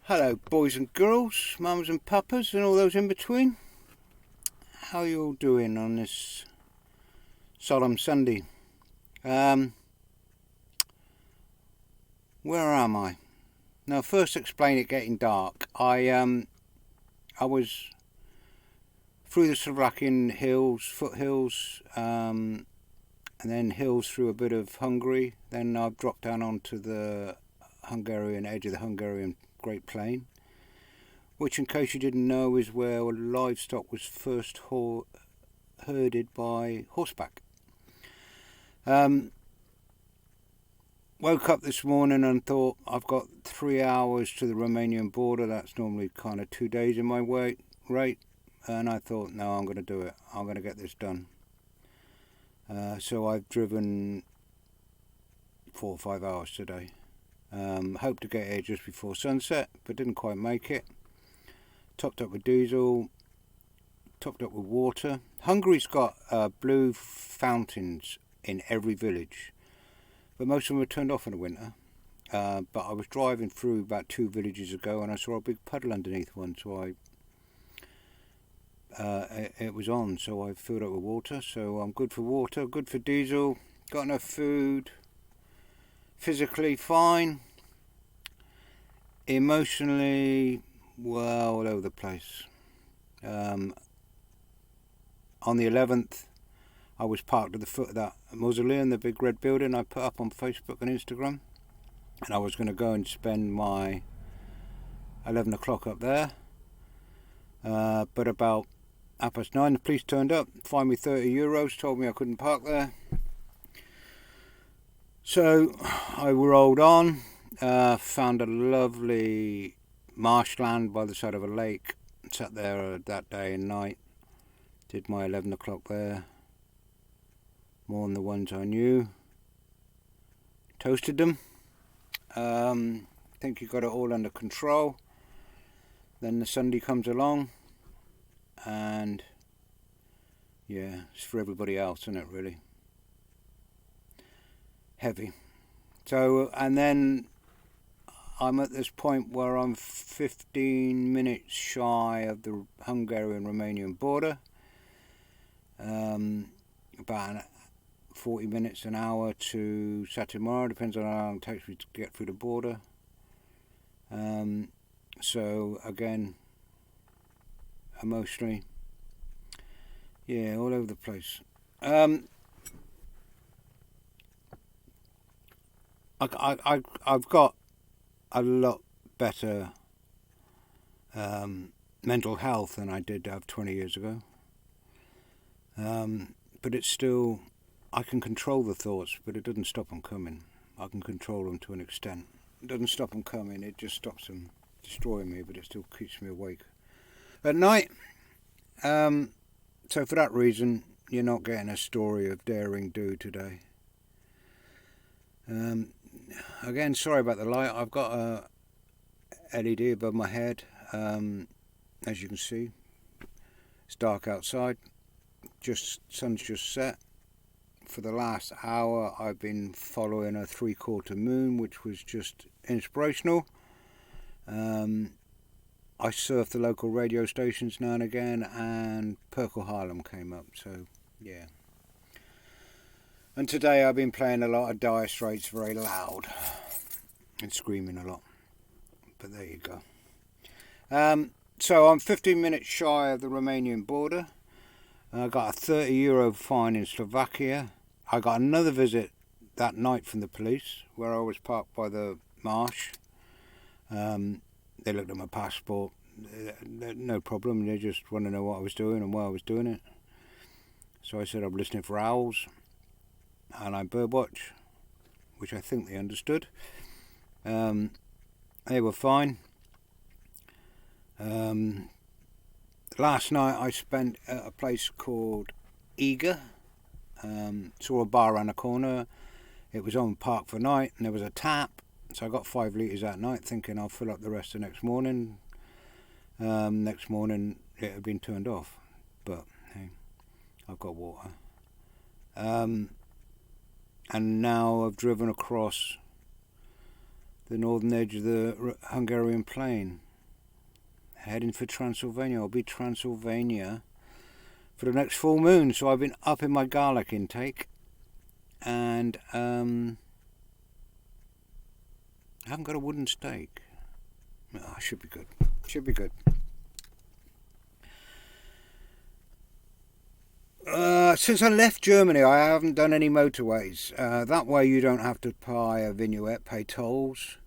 Hello boys and girls, mums and papas and all those in between. How are you all doing on this solemn Sunday? Where am I? Now first explain it getting dark. I was through the Slovakian hills, foothills, and then hills through a bit of Hungary. Then I've dropped down onto the Hungarian edge of the Hungarian Great Plain, which, in case you didn't know, is where livestock was first herded by horseback. Woke up this morning and thought, I've got 3 hours to the Romanian border. That's normally kind of 2 days in my rate. And I thought, no, I'm going to do it. I'm going to get this done. So I've driven 4 or 5 hours today. Hoped to get here just before sunset, but didn't quite make it. Topped up with diesel, topped up with water. Hungary's got blue fountains in every village, but most of them are turned off in the winter. But I was driving through about 2 villages ago and I saw a big puddle underneath one, so it was on, so I filled up with water. So I'm good for water, good for diesel, got enough food, physically fine, emotionally, well, all over the place. On the 11th, I was parked at the foot of that mausoleum, the big red building I put up on Facebook and Instagram, and I was going to go and spend my 11 o'clock up there, but about 9:30 the police turned up, fined me €30, told me I couldn't park there. So I rolled on, found a lovely marshland by the side of a lake, sat there that day and night, did my 11 o'clock there, more than the ones I knew, toasted them. Think you got it all under control. Then the Sunday comes along, and yeah, it's for everybody else, isn't it, really? Heavy. So, and then I'm at this point where I'm 15 minutes shy of the Hungarian-Romanian border. About 40 minutes, an hour to Satimara, depends on how long it takes me to get through the border. So again, emotionally, yeah, all over the place. I've got a lot better mental health than I did have 20 years ago. But it's still, I can control the thoughts, but it doesn't stop them coming. I can control them to an extent. It doesn't stop them coming, it just stops them destroying me, but it still keeps me awake at night. So for that reason, you're not getting a story of daring do today. Again, sorry about the light. I've got a LED above my head. As you can see, it's dark outside. Sun's just set. For the last hour, I've been following a 3/4 moon, which was just inspirational. I surf the local radio stations now and again, and Perkle Harlem came up. So yeah. And today I've been playing a lot of Dire Straits very loud and screaming a lot. But there you go. So I'm 15 minutes shy of the Romanian border. I got a €30 fine in Slovakia. I got another visit that night from the police where I was parked by the marsh. They looked at my passport. No problem. They just want to know what I was doing and why I was doing it. So I said I'm listening for owls and I birdwatch, which I think they understood. They were fine. Last night I spent at a place called Eager. Saw a bar around the corner. It was on Park for Night and there was a tap. So I got 5 litres that night thinking I'll fill up the rest the next morning. Next morning it had been turned off. But hey, I've got water. And now I've driven across the northern edge of the Hungarian plain, heading for Transylvania. I'll be Transylvania for the next full moon, so I've been upping my garlic intake, and I haven't got a wooden stake. Oh, should be good. Should be good. Since I left Germany, I haven't done any motorways. That way you don't have to pay a vignette, pay tolls.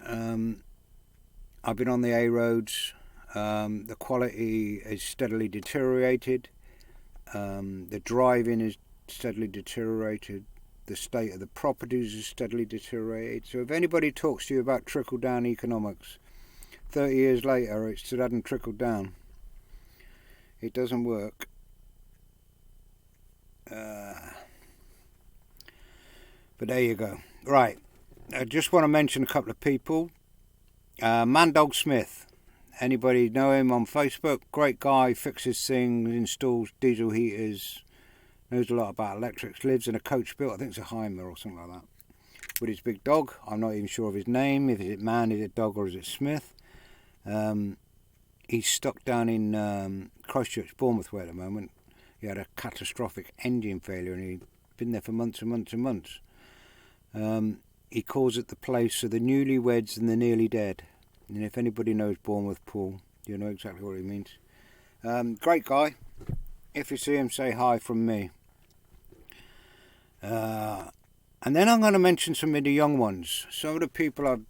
I've been on the A roads. The quality is steadily deteriorated. The driving is steadily deteriorated. The state of the properties is steadily deteriorated. So if anybody talks to you about trickle-down economics, 30 years later it still hadn't trickled down. It doesn't work. But there you go. Right, I just want to mention a couple of people. Mandog Smith, anybody know him on Facebook? Great guy, fixes things, installs diesel heaters, knows a lot about electrics, lives in a coach built, I think it's a Heimer or something like that, with his big dog. I'm not even sure of his name, if it's man, is it dog, or is it Smith. He's stuck down in Christchurch, Bournemouth way at the moment. He had a catastrophic engine failure and he'd been there for months and months and months. He calls it the place of the newlyweds and the nearly dead. And if anybody knows Bournemouth Pool, you know exactly what he means. Great guy. If you see him, say hi from me. And then I'm going to mention some of the young ones. Some of the people I've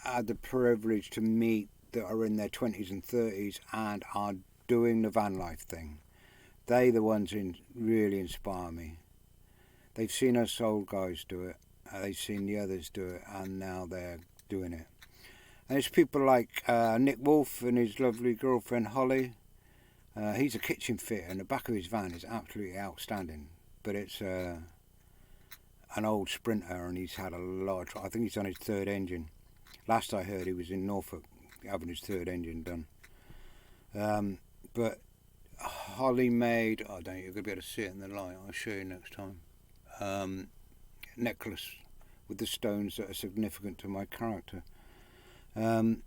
had the privilege to meet that are in their 20s and 30s and are doing the van life thing. They're the ones who really inspire me. They've seen us old guys do it. They've seen the others do it, and now they're doing it. And it's people like Nick Wolf and his lovely girlfriend Holly. He's a kitchen fitter, and the back of his van is absolutely outstanding. But it's an old Sprinter, and he's had a lot of I think he's on his third engine. Last I heard, he was in Norfolk having his third engine done. But Holly made, I don't know, you're going to be able to see it in the light, I'll show you next time, necklace with the stones that are significant to my character. But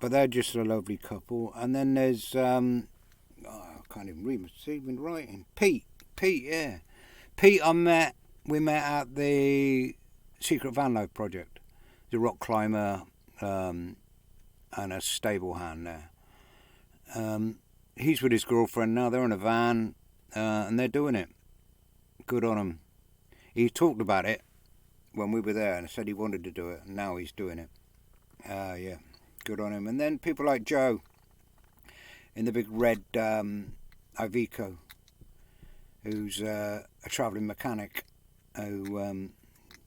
they're just a lovely couple. And then there's, I can't even read, it's even writing, Pete, yeah. Pete we met at the Secret Van Life Project, the rock climber and a stable hand there. He's with his girlfriend now. They're in a van and they're doing it. Good on him. He talked about it when we were there and said he wanted to do it, and now he's doing it. Yeah, good on him. And then people like Joe in the big red Iveco, who's a travelling mechanic who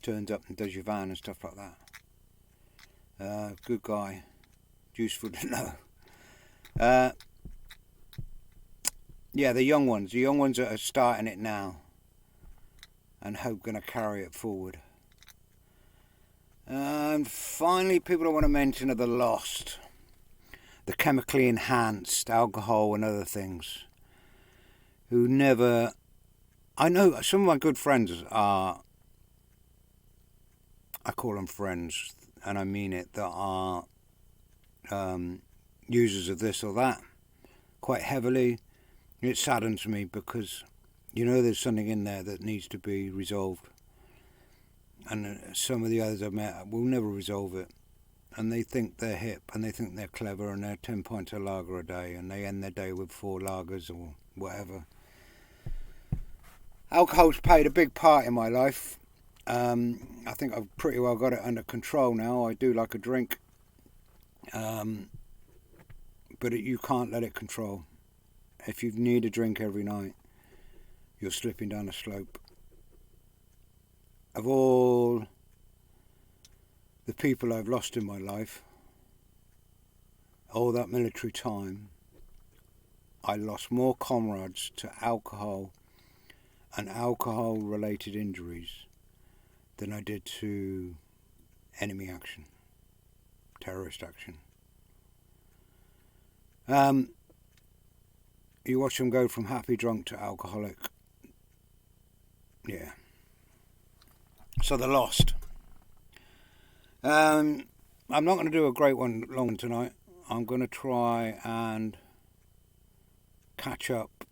turns up and does your van and stuff like that. Good guy. Useful to know. Yeah, the young ones that are starting it now and hope going to carry it forward. And finally, people I want to mention are the lost, the chemically enhanced alcohol and other things, who never, I know some of my good friends are, I call them friends, and I mean it, that are users of this or that quite heavily. It saddens me because you know there's something in there that needs to be resolved, and some of the others I've met will never resolve it, and they think they're hip and they think they're clever and they're 10 pints of lager a day and they end their day with 4 lagers or whatever. Alcohol's played a big part in my life. I think I've pretty well got it under control now. I do like a drink, but you can't let it control. If you need a drink every night, you're slipping down a slope. Of all the people I've lost in my life, all that military time, I lost more comrades to alcohol and alcohol-related injuries than I did to enemy action, terrorist action. You watch them go from happy drunk to alcoholic. Yeah. So they're lost. I'm not going to do a great one long tonight. I'm going to try and catch up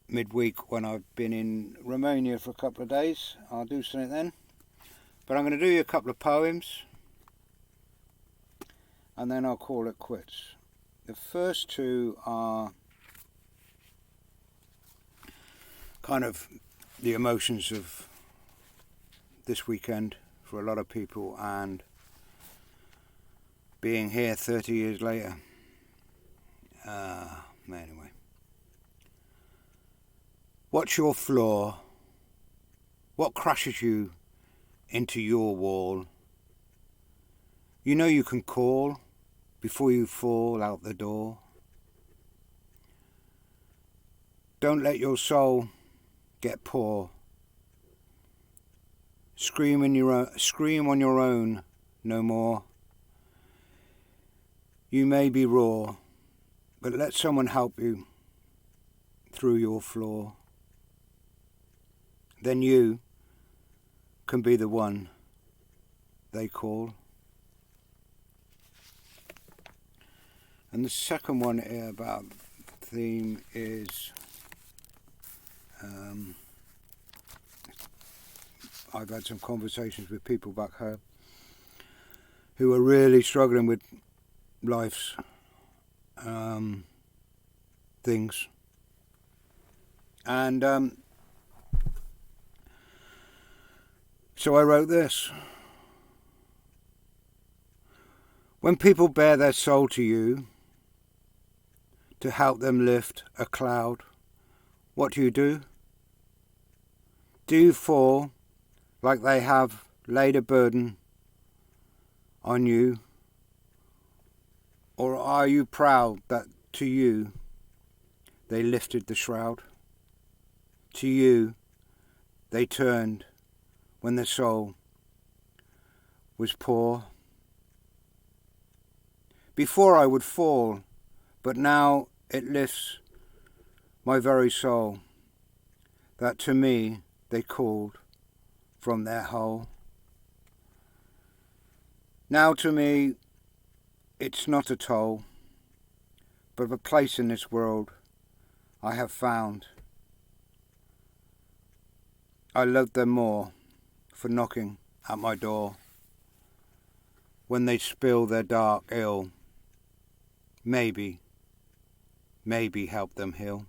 midweek when I've been in Romania for a couple of days. I'll do something then. But I'm going to do you a couple of poems and then I'll call it quits. The first two are kind of the emotions of this weekend for a lot of people and being here 30 years later. Anyway. What's your flaw? What crushes you into your wall? You know you can call before you fall out the door. Don't let your soul get poor. Scream on your own no more. You may be raw, but let someone help you through your flaw. Then you can be the one they call. And the second one about theme is I've had some conversations with people back home who are really struggling with life's things. And so I wrote this. When people bare their soul to you to help them lift a cloud, what do? Do you fall like they have laid a burden on you? Or are you proud that to you they lifted the shroud? To you they turned when the soul was poor? Before I would fall, but now it lifts my very soul, that to me they called from their hole. Now to me it's not a toll, but a place in this world I have found. I love them more for knocking at my door when they spill their dark ill. Maybe help them heal.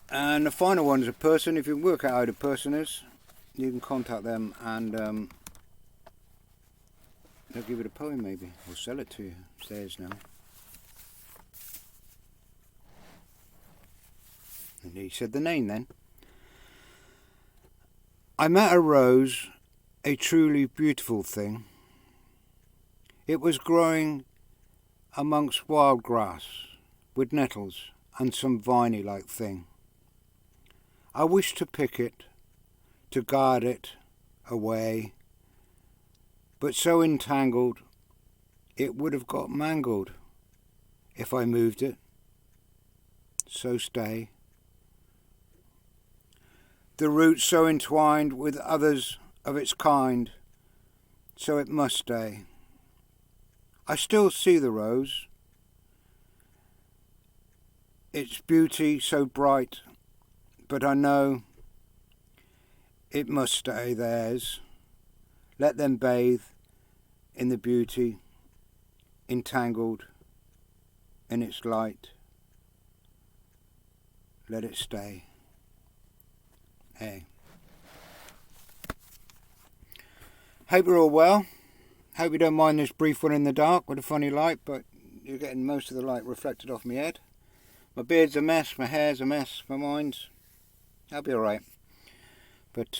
And the final one is a person. If you can work out who the person is, you can contact them and they'll give it a poem maybe, or sell it to you. It's theirs now. And he said the name then. I met a rose, a truly beautiful thing. It was growing amongst wild grass, with nettles and some viney-like thing. I wished to pick it, to guard it away, but so entangled it would have got mangled if I moved it. So stay. The roots so entwined with others of its kind, so it must stay. I still see the rose, its beauty so bright, but I know it must stay theirs. Let them bathe in the beauty, entangled in its light. Let it stay. Hey. Hope you're all well. Hope you don't mind this brief one in the dark with a funny light, but you're getting most of the light reflected off my head. My beard's a mess, my hair's a mess, my mind's... I'll be alright. But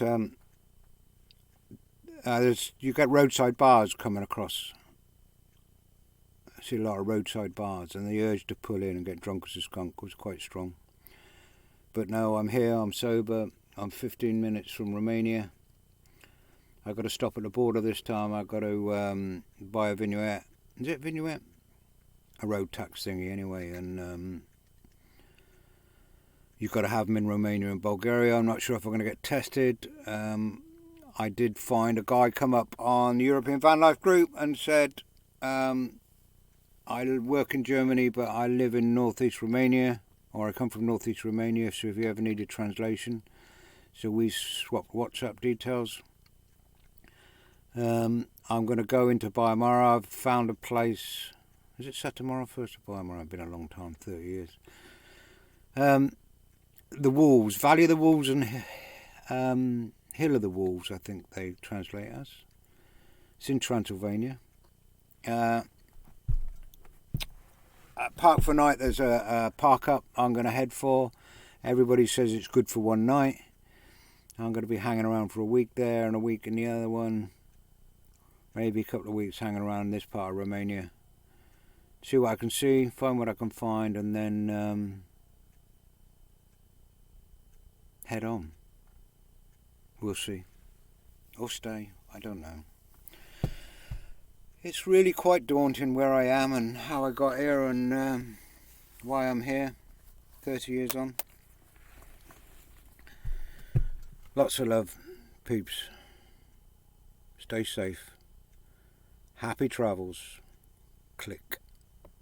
you get roadside bars coming across. I see a lot of roadside bars, and the urge to pull in and get drunk as a skunk was quite strong. But no, I'm here, I'm sober, I'm 15 minutes from Romania. I've got to stop at the border this time. I've got to buy a vignette. Is it vignette? A road tax thingy anyway. And you've got to have them in Romania and Bulgaria. I'm not sure if I'm going to get tested. I did find a guy come up on the European Van Life group and said, I work in Germany but I live in northeast Romania, or I come from northeast Romania, so if you ever needed translation. So we swapped WhatsApp details. I'm going to go into Baimara. I've found a place. Is it Satamara first or Baimara? It's been a long time, 30 years. The Wolves, Valley of the Wolves and Hill of the Wolves, I think they translate us. It's in Transylvania. At Park for Night, there's a park up I'm going to head for. Everybody says it's good for one night. I'm going to be hanging around for a week there and a week in the other one. Maybe a couple of weeks hanging around this part of Romania. See what I can see, find what I can find, and then head on. We'll see. Or stay, I don't know. It's really quite daunting where I am and how I got here and why I'm here 30 years on. Lots of love, peeps. Stay safe. Happy travels. Click.